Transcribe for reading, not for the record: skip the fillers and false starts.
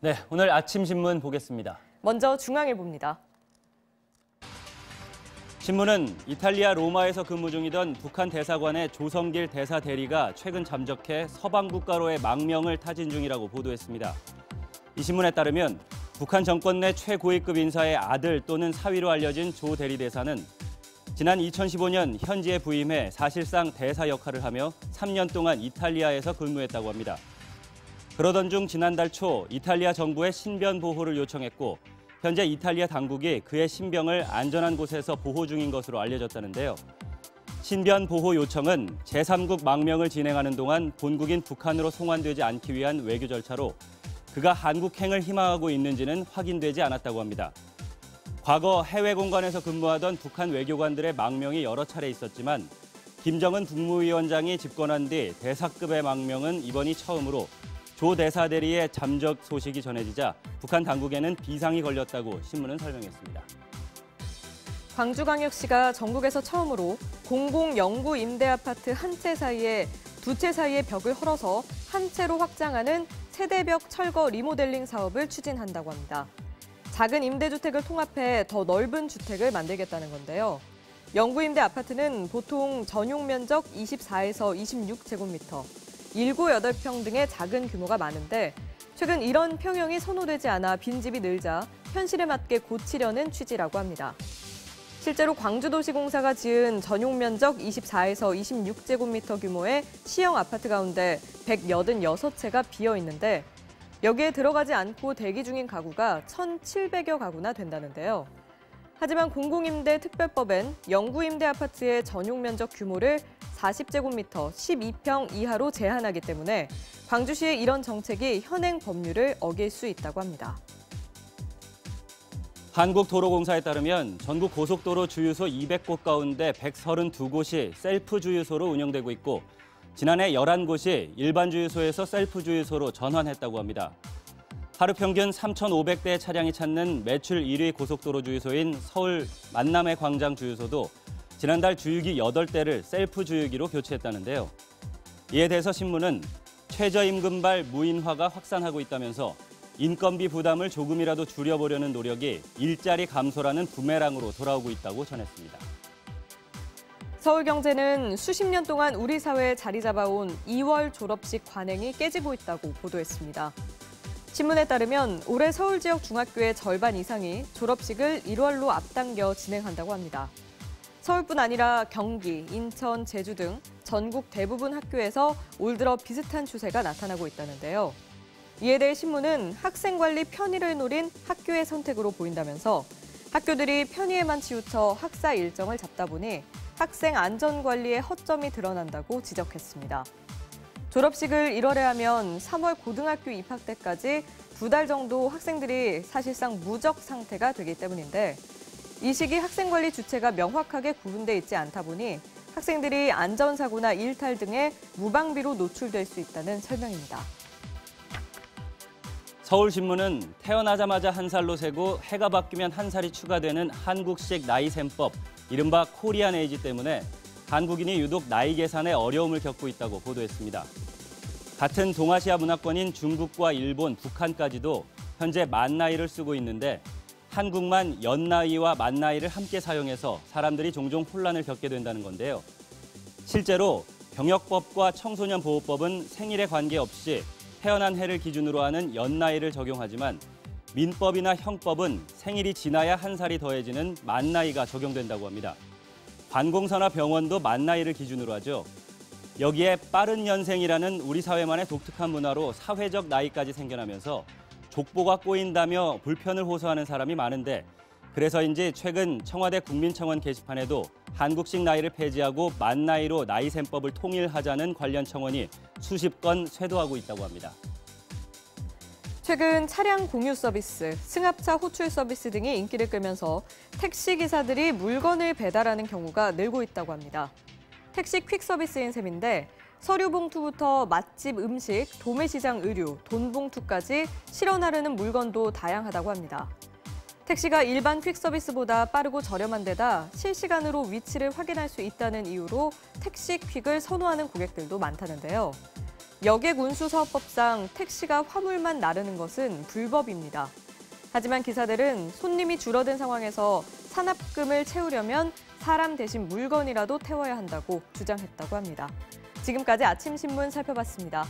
네, 오늘 아침 신문 보겠습니다. 먼저 중앙일보입니다. 신문은 이탈리아 로마에서 근무 중이던 북한 대사관의 조성길 대사 대리가 최근 잠적해 서방 국가로의 망명을 타진 중이라고 보도했습니다. 이 신문에 따르면 북한 정권 내 최고위급 인사의 아들 또는 사위로 알려진 조 대리 대사는 지난 2015년 현지에 부임해 사실상 대사 역할을 하며 3년 동안 이탈리아에서 근무했다고 합니다. 그러던 중 지난달 초 이탈리아 정부에 신변 보호를 요청했고 현재 이탈리아 당국이 그의 신병을 안전한 곳에서 보호 중인 것으로 알려졌다는데요. 신변 보호 요청은 제3국 망명을 진행하는 동안 본국인 북한으로 송환되지 않기 위한 외교 절차로 그가 한국행을 희망하고 있는지는 확인되지 않았다고 합니다. 과거 해외 공간에서 근무하던 북한 외교관들의 망명이 여러 차례 있었지만 김정은 국무위원장이 집권한 뒤 대사급의 망명은 이번이 처음으로 조 대사 대리의 잠적 소식이 전해지자 북한 당국에는 비상이 걸렸다고 신문은 설명했습니다. 광주광역시가 전국에서 처음으로 공공 영구 임대 아파트 한 채 사이에 두 채 사이의 벽을 헐어서 한 채로 확장하는 세대벽 철거 리모델링 사업을 추진한다고 합니다. 작은 임대주택을 통합해 더 넓은 주택을 만들겠다는 건데요. 영구 임대 아파트는 보통 전용 면적 24에서 26제곱미터, 7, 8평 등의 작은 규모가 많은데 최근 이런 평형이 선호되지 않아 빈집이 늘자 현실에 맞게 고치려는 취지라고 합니다. 실제로 광주도시공사가 지은 전용 면적 24에서 26제곱미터 규모의 시형 아파트 가운데 186채가 비어 있는데 여기에 들어가지 않고 대기 중인 가구가 1,700여 가구나 된다는데요. 하지만 공공임대 특별법엔 영구임대 아파트의 전용 면적 규모를 40제곱미터 12평 이하로 제한하기 때문에 광주시의 이런 정책이 현행 법률을 어길 수 있다고 합니다. 한국도로공사에 따르면 전국 고속도로 주유소 200곳 가운데 132곳이 셀프 주유소로 운영되고 있고 지난해 11곳이 일반 주유소에서 셀프 주유소로 전환했다고 합니다. 하루 평균 3,500대의 차량이 찾는 매출 1위 고속도로 주유소인 서울 만남의 광장 주유소도 지난달 주유기 8대를 셀프 주유기로 교체했다는데요. 이에 대해서 신문은 최저임금발 무인화가 확산하고 있다면서 인건비 부담을 조금이라도 줄여보려는 노력이 일자리 감소라는 부메랑으로 돌아오고 있다고 전했습니다. 서울경제는 수십 년 동안 우리 사회에 자리 잡아온 2월 졸업식 관행이 깨지고 있다고 보도했습니다. 신문에 따르면 올해 서울 지역 중학교의 절반 이상이 졸업식을 1월로 앞당겨 진행한다고 합니다. 서울뿐 아니라 경기, 인천, 제주 등 전국 대부분 학교에서 올 들어 비슷한 추세가 나타나고 있다는데요. 이에 대해 신문은 학생 관리 편의를 노린 학교의 선택으로 보인다면서 학교들이 편의에만 치우쳐 학사 일정을 잡다 보니 학생 안전 관리에 허점이 드러난다고 지적했습니다. 졸업식을 1월에 하면 3월 고등학교 입학 때까지 2달 정도 학생들이 사실상 무적 상태가 되기 때문인데 이 시기 학생 관리 주체가 명확하게 구분돼 있지 않다 보니 학생들이 안전사고나 일탈 등의 무방비로 노출될 수 있다는 설명입니다. 서울신문은 태어나자마자 한 살로 세고 해가 바뀌면 한 살이 추가되는 한국식 나이셈법, 이른바 코리안 에이지 때문에 한국인이 유독 나이 계산에 어려움을 겪고 있다고 보도했습니다. 같은 동아시아 문화권인 중국과 일본, 북한까지도 현재 만 나이를 쓰고 있는데 한국만 연 나이와 만 나이를 함께 사용해서 사람들이 종종 혼란을 겪게 된다는 건데요. 실제로 병역법과 청소년 보호법은 생일에 관계없이 태어난 해를 기준으로 하는 연 나이를 적용하지만 민법이나 형법은 생일이 지나야 한 살이 더해지는 만 나이가 적용된다고 합니다. 관공서나 병원도 만 나이를 기준으로 하죠. 여기에 빠른 연생이라는 우리 사회만의 독특한 문화로 사회적 나이까지 생겨나면서 족보가 꼬인다며 불편을 호소하는 사람이 많은데 그래서인지 최근 청와대 국민청원 게시판에도 한국식 나이를 폐지하고 만 나이로 나이셈법을 통일하자는 관련 청원이 수십 건 쇄도하고 있다고 합니다. 최근 차량 공유 서비스, 승합차 호출 서비스 등이 인기를 끌면서 택시기사들이 물건을 배달하는 경우가 늘고 있다고 합니다. 택시 퀵 서비스인 셈인데 서류 봉투부터 맛집 음식, 도매시장 의류, 돈 봉투까지 실어 나르는 물건도 다양하다고 합니다. 택시가 일반 퀵 서비스보다 빠르고 저렴한 데다 실시간으로 위치를 확인할 수 있다는 이유로 택시 퀵을 선호하는 고객들도 많다는데요. 여객운수사업법상 택시가 화물만 나르는 것은 불법입니다. 하지만 기사들은 손님이 줄어든 상황에서 산업금을 채우려면 사람 대신 물건이라도 태워야 한다고 주장했다고 합니다. 지금까지 아침 신문 살펴봤습니다.